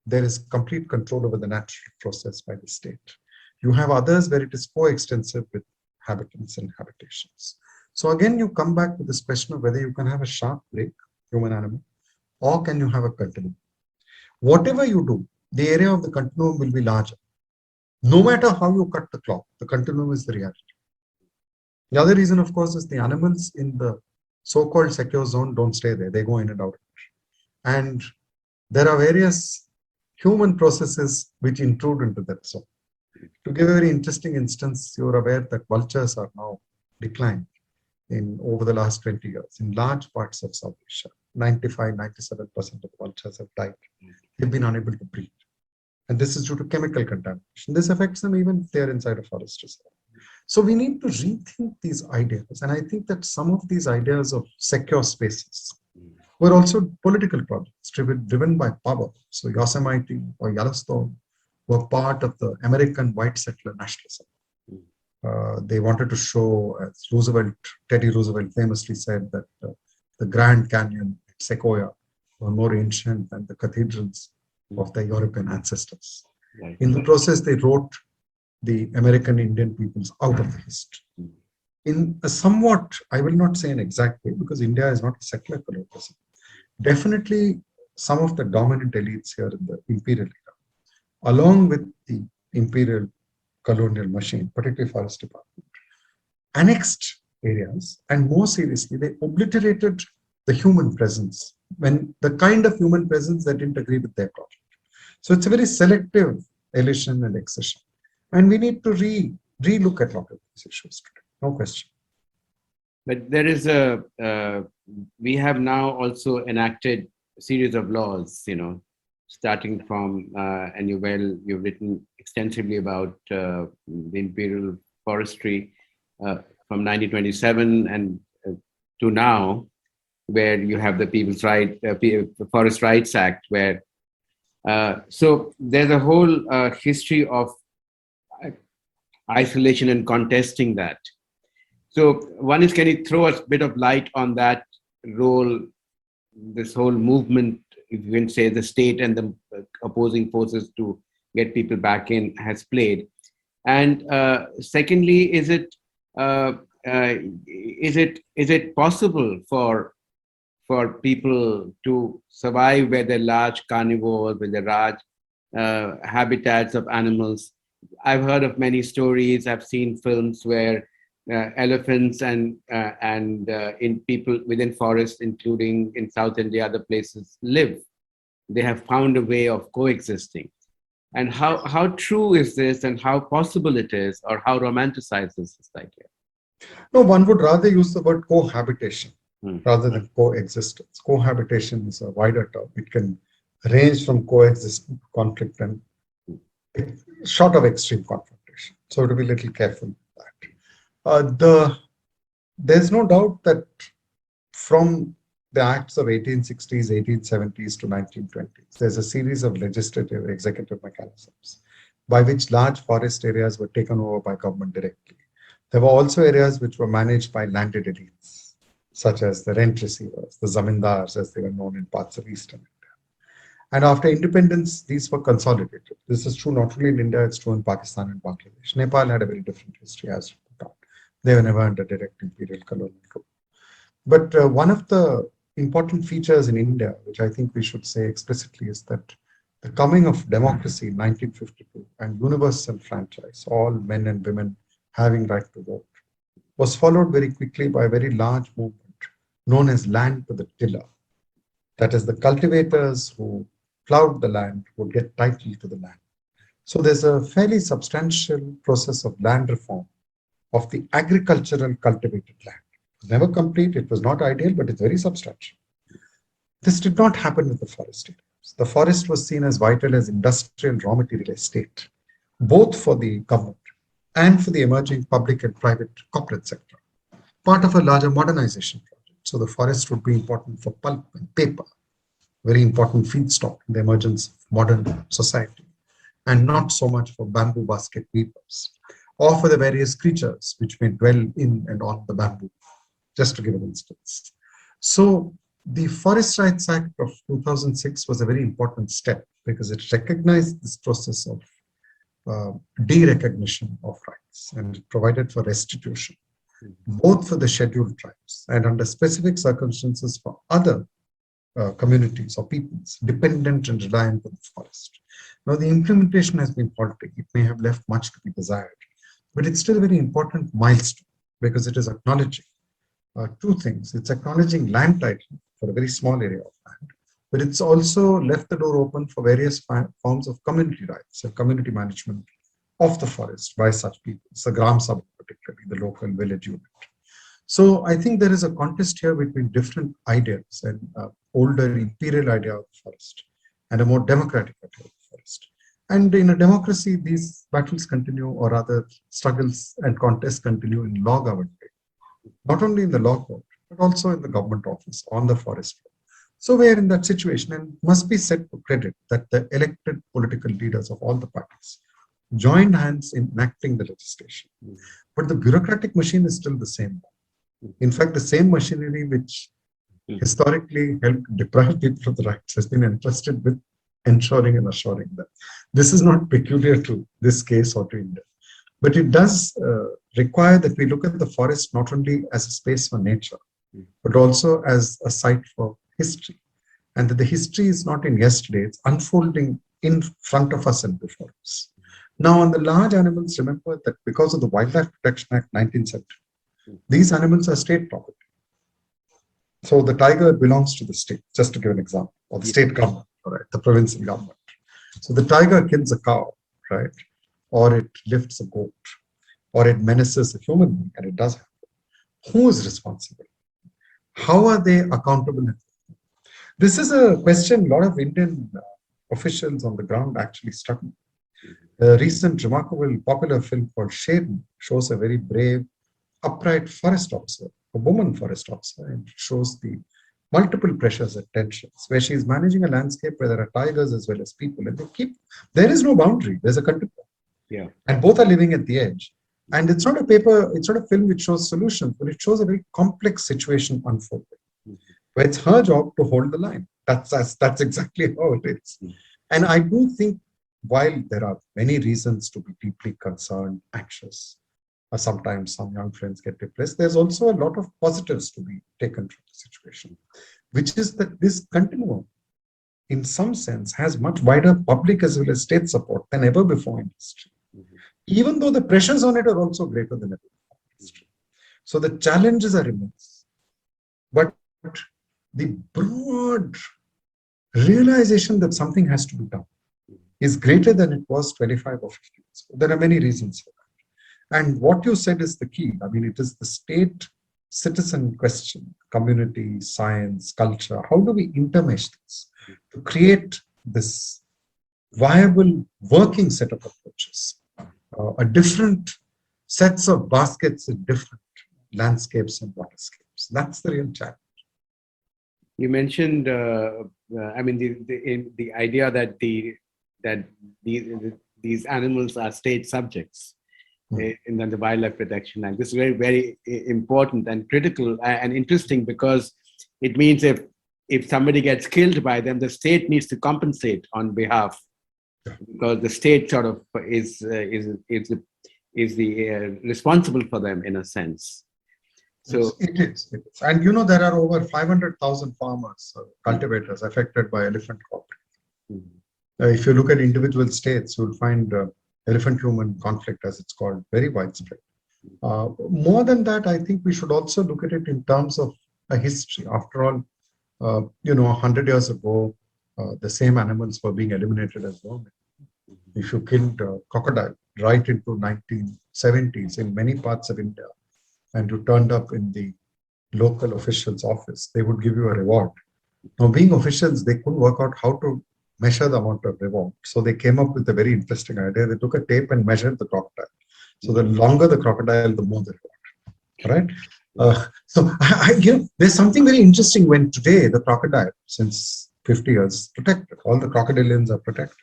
there is complete control over the natural process by the state. You have others where it is coextensive with habitants and habitations. So again, you come back to this question of whether you can have a sharp break, human animal, or can you have a continuum. Whatever you do, the area of the continuum will be larger. No matter how you cut the cloth, the continuum is the reality. The other reason, of course, is the animals in the so-called secure zone don't stay there. They go in and out. And there are various human processes which intrude into that zone. To give a very interesting instance, you're aware that vultures are now declined over the last 20 years in large parts of South Asia. 95, 97% of the vultures have died. They've been unable to breed. And this is due to chemical contamination. This affects them even if they're inside a forest reserve. So we need to rethink these ideas. And I think that some of these ideas of secure spaces were also political projects driven by power. So Yosemite or Yellowstone were part of the American white settler nationalism. They wanted to show, as Teddy Roosevelt famously said, that the Grand Canyon, Sequoia, were more ancient than the cathedrals of their European ancestors. Right. In the process, they wrote the American Indian peoples out of the history. In a somewhat, I will not say an exact way, because India is not a settler colonialism. Definitely, some of the dominant elites here in the imperial era, along with the imperial colonial machine, particularly forest department, annexed areas, and more seriously, they obliterated the human presence, when the kind of human presence that didn't agree with their project. So it's a very selective elision and accession. And we need to re-look at a lot of these issues today, no question. But there is we have now also enacted a series of laws, starting from, and you've written extensively about the imperial forestry from 1927 and to now, where you have the the Forest Rights Act, where so there's a whole history of isolation and contesting that. So one is, can you throw a bit of light on that role, this whole movement, if you can say, the state and the opposing forces to get people back in has played? And secondly, is it possible for people to survive where there are large carnivores, where there are large habitats of animals, I've heard of many stories. I've seen films where elephants and in people within forests, including in South India, other places, live. They have found a way of coexisting. And how true is this, and how possible it is, or how romanticized is this idea? No, one would rather use the word cohabitation Hmm. rather than coexistence. Cohabitation is a wider term. It can range from coexistence to conflict and short of extreme confrontation. So to be a little careful with that. There's no doubt that from the acts of 1860s, 1870s to 1920s, there's a series of legislative executive mechanisms by which large forest areas were taken over by government directly. There were also areas which were managed by landed elites, such as the rent receivers, the zamindars, as they were known in parts of eastern India. And after independence, these were consolidated. This is true not only in India, it's true in Pakistan and Bangladesh. Nepal had a very different history, as put out. They were never under direct imperial colonial rule. But one of the important features in India, which I think we should say explicitly, is that the coming of democracy in 1952 and universal franchise, all men and women having right to vote, was followed very quickly by a very large movement known as land to the tiller. That is, the cultivators who plowed the land would get title to the land. So there's a fairly substantial process of land reform of the agricultural cultivated land. It was never complete, it was not ideal, but it's very substantial. This did not happen with the forest areas. The forest was seen as vital as industrial raw material estate, both for the government and for the emerging public and private corporate sector, part of a larger modernization project. So the forest would be important for pulp and paper, very important feedstock in the emergence of modern society, and not so much for bamboo basket weavers, or for the various creatures which may dwell in and on the bamboo, just to give an instance. So the Forest Rights Act of 2006 was a very important step because it recognized this process of de-recognition of rights, and it provided for restitution, both for the scheduled tribes and under specific circumstances for other communities or peoples dependent and reliant on the forest. Now, the implementation has been faulty. It may have left much to be desired, but it's still a very important milestone because it is acknowledging two things. It's acknowledging land title for a very small area of land, but it's also left the door open for various forms of community rights and community management of the forest by such people, the Gram Sabha particularly, the local village unit. So I think there is a contest here between different ideas, and older imperial idea of the forest and a more democratic idea of the forest. And in a democracy, these battles continue, or rather struggles and contests continue in law governed way, not only in the law court, but also in the government office on the forest law. So we are in that situation, and must be said to credit that the elected political leaders of all the parties joined hands in enacting the legislation. But the bureaucratic machine is still the same. In fact, the same machinery which historically helped deprive people of the rights has been entrusted with ensuring and assuring them. This is not peculiar to this case or to India, but it does require that we look at the forest not only as a space for nature, but also as a site for history. And that the history is not in yesterday, it's unfolding in front of us and before us. Now, on the large animals, remember that because of the Wildlife Protection Act 1970, these animals are state property. So the tiger belongs to the state, just to give an example, or the state government, right, the provincial government. So the tiger kills a cow, right, or it lifts a goat, or it menaces a human being, and it does happen. Who is responsible? How are they accountable? This is a question a lot of Indian officials on the ground actually struggle. A recent remarkable popular film called Sherni shows a very brave, upright forest officer, a woman forest officer, and it shows the multiple pressures and tensions where she is managing a landscape where there are tigers as well as people, and there is no boundary, there's a continuum. Yeah. And both are living at the edge. And it's not a film which shows solutions, but it shows a very complex situation unfolding, where it's her job to hold the line. That's exactly how it is. And I do think while there are many reasons to be deeply concerned, anxious, or sometimes some young friends get depressed, there's also a lot of positives to be taken from the situation, which is that this continuum, in some sense, has much wider public as well as state support than ever before in history. even though the pressures on it are also greater than ever before in history. So the challenges are immense. But the broad realization that something has to be done is greater than it was 25 or 50 years ago. There are many reasons for that. And what you said is the key. I mean, it is the state citizen question, community, science, culture. How do we intermesh this to create this viable working set of approaches, a different sets of baskets in different landscapes and waterscapes? That's the real challenge. You mentioned, I mean, the idea that these animals are state subjects in the Wildlife Protection Act. This is very, very important and critical and interesting, because it means if somebody gets killed by them, the state needs to compensate on behalf, because the state sort of is the responsible for them in a sense. So it is. And you know, there are over 500,000 farmers, cultivators affected by elephant conflict. If you look at individual states, you'll find elephant-human conflict, as it's called, very widespread. More than that, I think we should also look at it in terms of a history. After all, 100 years ago, the same animals were being eliminated as vermin. If you killed a crocodile right into 1970s in many parts of India, and you turned up in the local official's office, they would give you a reward. Now, being officials, they couldn't work out how to measure the amount of reward. So they came up with a very interesting idea. They took a tape and measured the crocodile. So the longer the crocodile, the more the reward. Right? There's something very interesting when today the crocodile, since 50 years, protected. All the crocodilians are protected.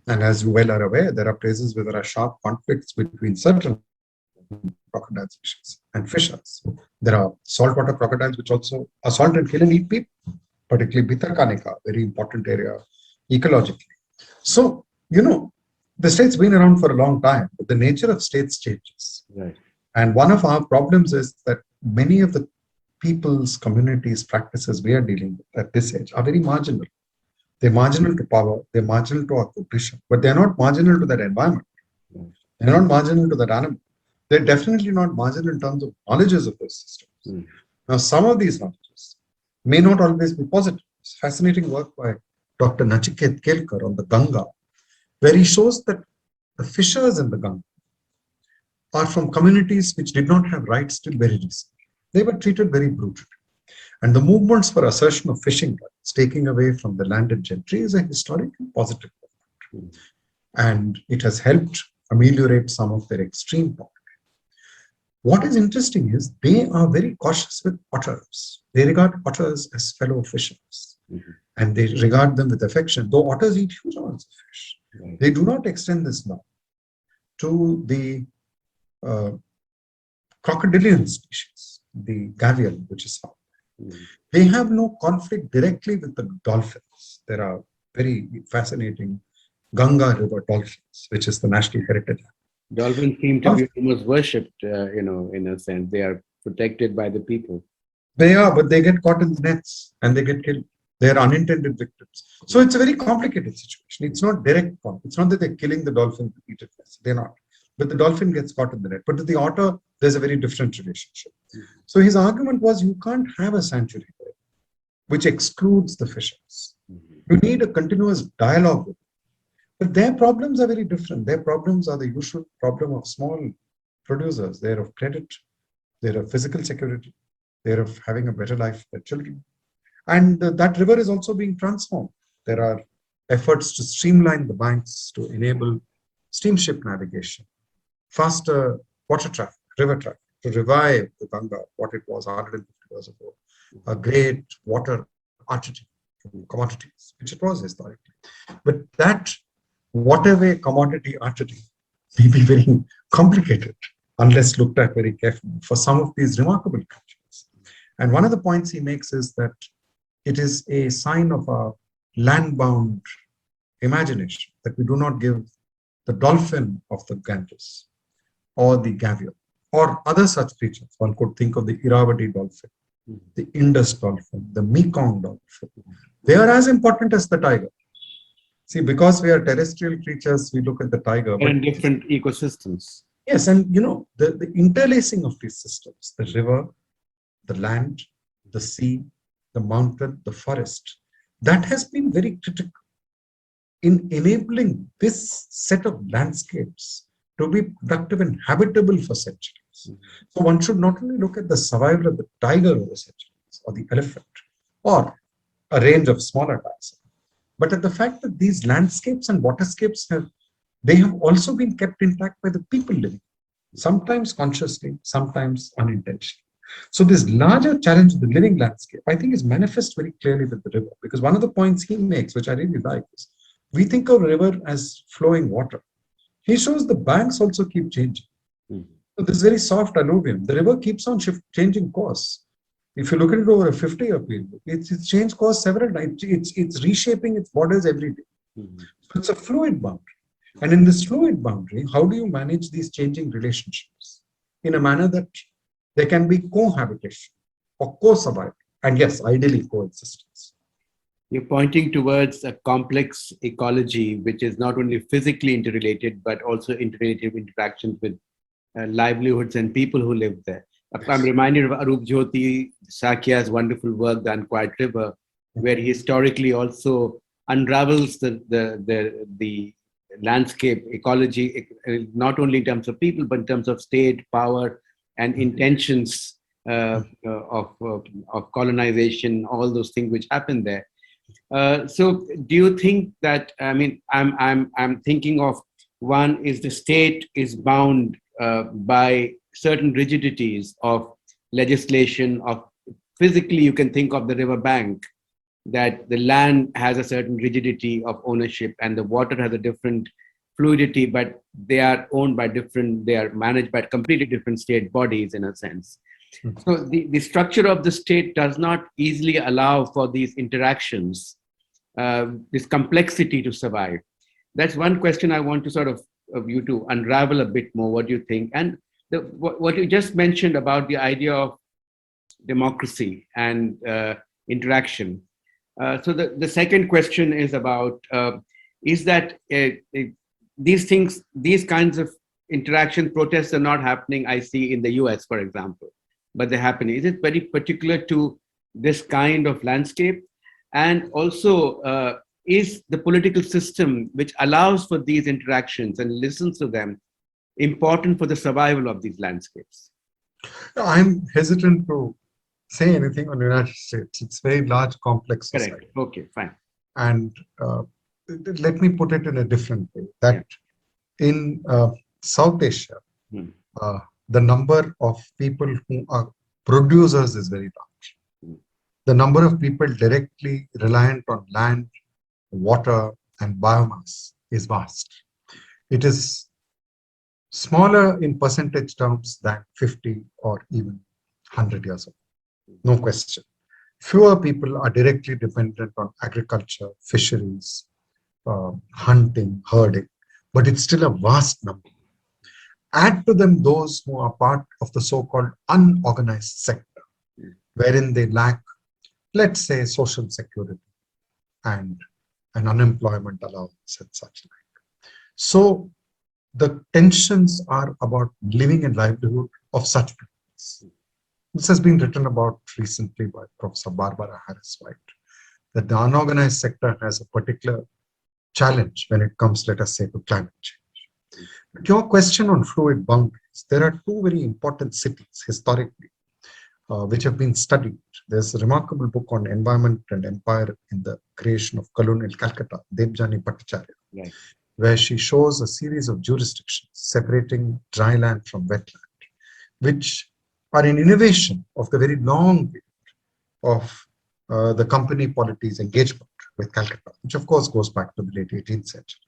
And as you well are aware, there are places where there are sharp conflicts between certain crocodile species and fishers. There are saltwater crocodiles which also assault and kill and eat people, particularly Bhitarkanika, very important area ecologically. So, the state's been around for a long time, but the nature of states changes. Right. And one of our problems is that many of the people's, communities, practices we are dealing with at this age are very marginal. They're marginal to power, they're marginal to our cognition, but they're not marginal to that environment. They're not marginal to that animal. They're definitely not marginal in terms of knowledges of those systems. Now, some of these knowledges may not always be positive. It's fascinating work by Dr. Nachiket Kelkar on the Ganga, where he shows that the fishers in the Ganga are from communities which did not have rights till very recently. They were treated very brutally. And the movements for assertion of fishing rights, taking away from the landed gentry, is a historically positive movement. And it has helped ameliorate some of their extreme poverty. What is interesting is they are very cautious with otters. They regard otters as fellow fishers. And they regard them with affection, though otters eat huge amounts of fish. They do not extend this now to the crocodilian species, the gavial, which is found. They have no conflict directly with the dolphins. There are very fascinating Ganga River dolphins, which is the national heritage. Dolphins seem to be almost worshipped, in a sense. They are protected by the people. They are, but they get caught in the nets and they get killed. They are unintended victims. So it's a very complicated situation. It's not direct conflict. It's not that they're killing the dolphin to eat it. They're not. But the dolphin gets caught in the net. But with the otter, there's a very different relationship. So his argument was you can't have a sanctuary there, which excludes the fishers. You need a continuous dialogue with them. But their problems are very different. Their problems are the usual problem of small producers. They're of credit, they're of physical security, they're of having a better life for their children. And that river is also being transformed. There are efforts to streamline the banks to enable steamship navigation, faster water traffic, river traffic, to revive the Ganga, what it was 150 years ago, a great water artery from commodities, which it was historically. But that waterway commodity artery may be very complicated unless looked at very carefully for some of these remarkable countries. And one of the points he makes is that it is a sign of a land-bound imagination that we do not give the dolphin of the Ganges or the gavial or other such creatures. One could think of the Irrawaddy dolphin, the Indus dolphin, the Mekong dolphin. They are as important as the tiger. See, because we are terrestrial creatures, we look at the tiger. They're But in different ecosystems. yes, and the interlacing of these systems, the river, the land, the sea, the mountain, the forest, that has been very critical in enabling this set of landscapes to be productive and habitable for centuries. So one should not only look at the survival of the tiger over centuries, or the elephant, or a range of smaller tigers, but at the fact that these landscapes and waterscapes have also been kept intact by the people living, sometimes consciously, sometimes unintentionally. So this larger challenge of the living landscape, I think, is manifest very clearly with the river, because one of the points he makes, which I really like, is we think of river as flowing water. He shows the banks also keep changing. So this very soft alluvium, the river keeps on changing course. If you look at it over a 50-year period, it's changed course several times. It's reshaping its borders every day. So it's a fluid boundary. And in this fluid boundary, how do you manage these changing relationships in a manner that there can be cohabitation or co-survival, and yes, ideally coexistence? You're pointing towards a complex ecology, which is not only physically interrelated, but also interrelated interactions with livelihoods and people who live there. I'm reminded of Arup Jyoti Sakya's wonderful work, The Unquiet River, where he historically also unravels the landscape ecology, not only in terms of people, but in terms of state, power, and intentions of colonization, all those things which happen there. So do you think that, I mean, I'm thinking of, one is the state is bound by certain rigidities of legislation, of physically you can think of the river bank, that the land has a certain rigidity of ownership and the water has a different fluidity, but they are owned by different, they are managed by completely different state bodies in a sense. So the structure of the state does not easily allow for these interactions, this complexity to survive. That's one question I want to sort of you to unravel a bit more. What do you think? And what you just mentioned about the idea of democracy and interaction. So the second question is about, is that these things, these kinds of interaction protests are not happening, I see, in the US, for example, but they're happening. Is it very particular to this kind of landscape? And also, is the political system which allows for these interactions and listens to them important for the survival of these landscapes? I'm hesitant to say anything on the United States. It's very large, complex society. Correct. Okay, fine. And let me put it in a different way, that in South Asia, the number of people who are producers is very large. The number of people directly reliant on land, water, and biomass is vast. It is smaller in percentage terms than 50 or even 100 years ago. No question. Fewer people are directly dependent on agriculture, fisheries, hunting, herding, but it's still a vast number. Add to them those who are part of the so-called unorganized sector, wherein they lack, let's say, social security and an unemployment allowance and such like. So the tensions are about living and livelihood of such people. This has been written about recently by Professor Barbara Harris-White, that the unorganized sector has a particular challenge when it comes, let us say, to climate change. But your question on fluid boundaries, there are two very important cities historically which have been studied. There's a remarkable book on environment and empire in the creation of colonial Calcutta, Debjani Bhattacharya, where she shows a series of jurisdictions separating dry land from wetland, which are an innovation of the very long period of the company polity's engagement with Calcutta, which of course goes back to the late 18th century.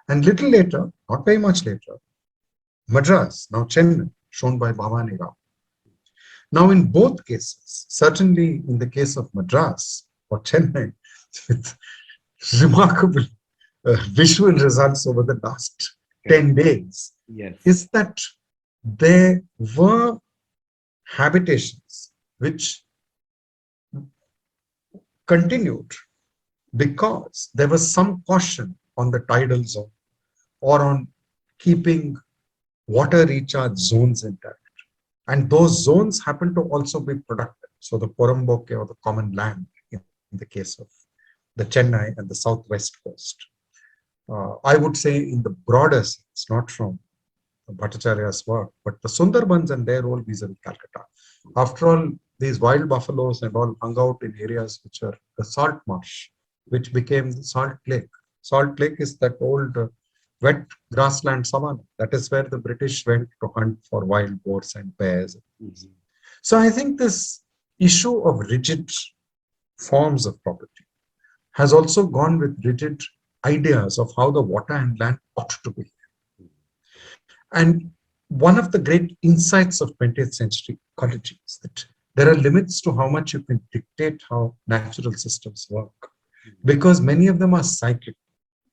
And little later, not very much later, Madras, now Chennai, shown by Bhavani Rao. Now in both cases, certainly in the case of Madras or Chennai, with remarkable visual results over the last 10 days, is that there were habitations which continued because there was some caution on the tidal zone or on keeping water recharge zones intact. And those zones happen to also be productive. So the Porumboke or the common land in the case of the Chennai and the southwest coast. I would say in the broader sense, not from Bhattacharya's work, but the Sundarbans and their role vis-a-vis Calcutta. After all, these wild buffaloes and all hung out in areas which are the salt marsh, which became the Salt Lake. Salt Lake is that old wet grassland savanna. That is where the British went to hunt for wild boars and bears. Mhm. So I think this issue of rigid forms of property has also gone with rigid ideas of how the water and land ought to be. And one of the great insights of 20th century ecology is that there are limits to how much you can dictate how natural systems work, because many of them are cyclic.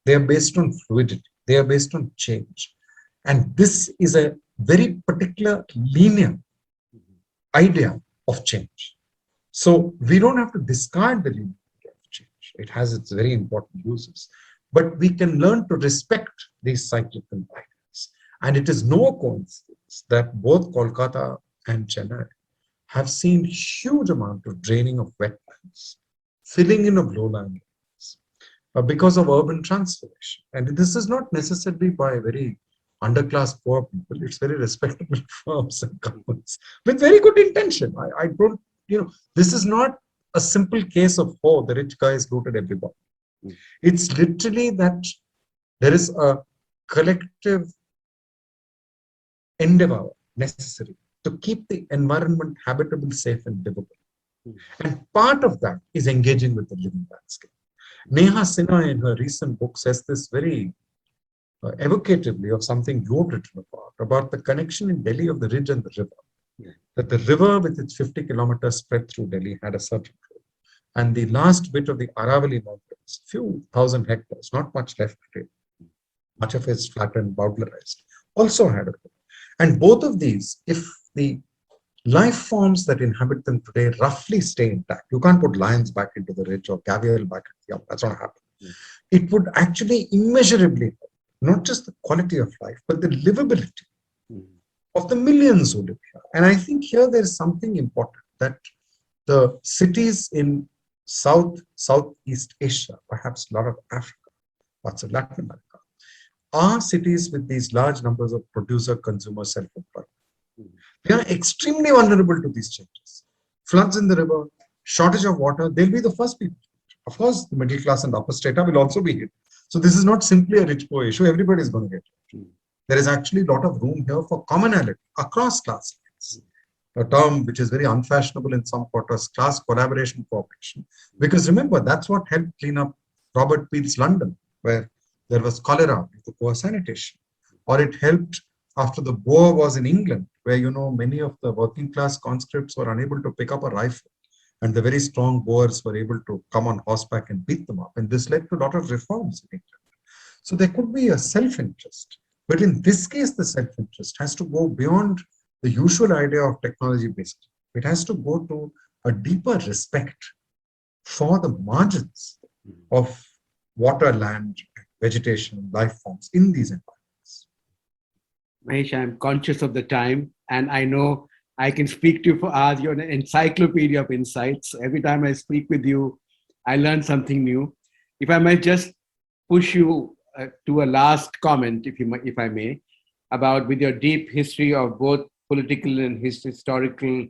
They are based on fluidity. They are based on change. And this is a very particular linear idea of change. So we don't have to discard the linear idea of change. It has its very important uses. But we can learn to respect these cyclical ideas. And it is no coincidence that both Kolkata and Chennai have seen huge amount of draining of wetlands, filling in of lowland because of urban transformation. And this is not necessarily by very underclass poor people. It's very respectable firms and companies with very good intention. I don't, this is not a simple case of, oh, the rich guys looted everybody. It's literally that there is a collective endeavor necessary to keep the environment habitable, safe, and livable. And part of that is engaging with the living landscape. Neha Sinha in her recent book says this very evocatively of something you've written about the connection in Delhi of the ridge and the river. Yeah. That the river with its 50 kilometers spread through Delhi had a certain role. And the last bit of the Aravalli Mountains, few thousand hectares, not much left today, much of it is flattened, bowdlerized, also had a role. And both of these, if the life forms that inhabit them today roughly stay intact, you can't put lions back into the ridge or caviar back into the that's not happening. Yeah. It would actually immeasurably, not just the quality of life, but the livability of the millions who live here. And I think here there is something important, that the cities in Southeast Asia, perhaps a lot of Africa, parts of Latin America, are cities with these large numbers of producer-consumer self-employment. They are extremely vulnerable to these changes. Floods in the river, shortage of water, they'll be the first people. Of course, the middle class and upper strata will also be hit. So this is not simply a rich poor issue, everybody is going to get it. There is actually a lot of room here for commonality across class lines. A term which is very unfashionable in some quarters, class collaboration cooperation. Because remember, that's what helped clean up Robert Peel's London, where there was cholera due to poor sanitation. Or it helped after the Boer was in England, where many of the working class conscripts were unable to pick up a rifle, and the very strong Boers were able to come on horseback and beat them up. And this led to a lot of reforms in England. So there could be a self-interest. But in this case, the self-interest has to go beyond the usual idea of technology-based. It has to go to a deeper respect for the margins of water, land, vegetation, life forms in these environments. Mahesh, I'm conscious of the time, and I know I can speak to you for hours. You're an encyclopedia of insights. Every time I speak with you, I learn something new. If I might just push you to a last comment, if I may, about with your deep history of both political and historical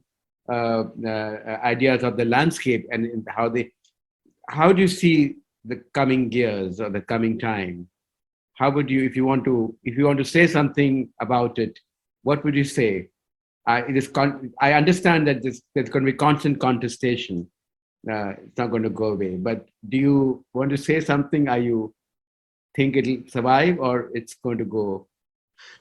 ideas of the landscape and how do you see the coming years or the coming time? How would you, if you want to say something about it, what would you say? I understand that there's going to be constant contestation. It's not going to go away. But do you want to say something? Are you think it'll survive or it's going to go?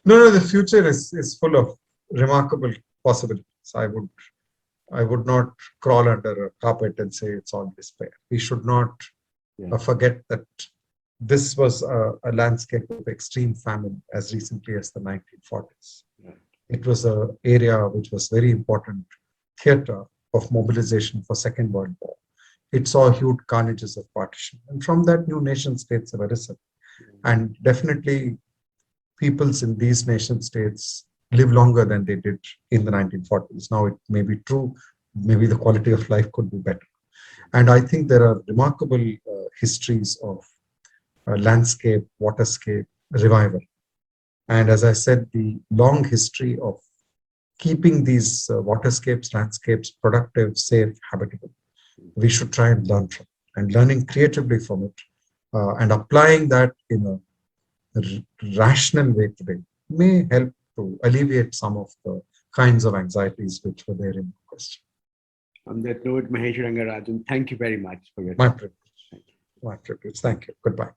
No, the future is full of remarkable possibilities. I would not crawl under a carpet and say it's all despair. We should not forget that this was a landscape of extreme famine as recently as the 1940s. It was an area which was very important theater of mobilization for Second World War. it saw huge carnages of partition. And from that, new nation states have arisen. And definitely, peoples in these nation states live longer than they did in the 1940s. Now, it may be true, maybe the quality of life could be better. And I think there are remarkable histories of landscape, waterscape, revival. And as I said, the long history of keeping these waterscapes, landscapes productive, safe, habitable, we should try and learn from it. And learning creatively from it and applying that in a rational way today may help to alleviate some of the kinds of anxieties which were there in the question. On that note, Mahesh Rangarajan, thank you very much for your My time. privilege. My privilege. Thank you. Goodbye.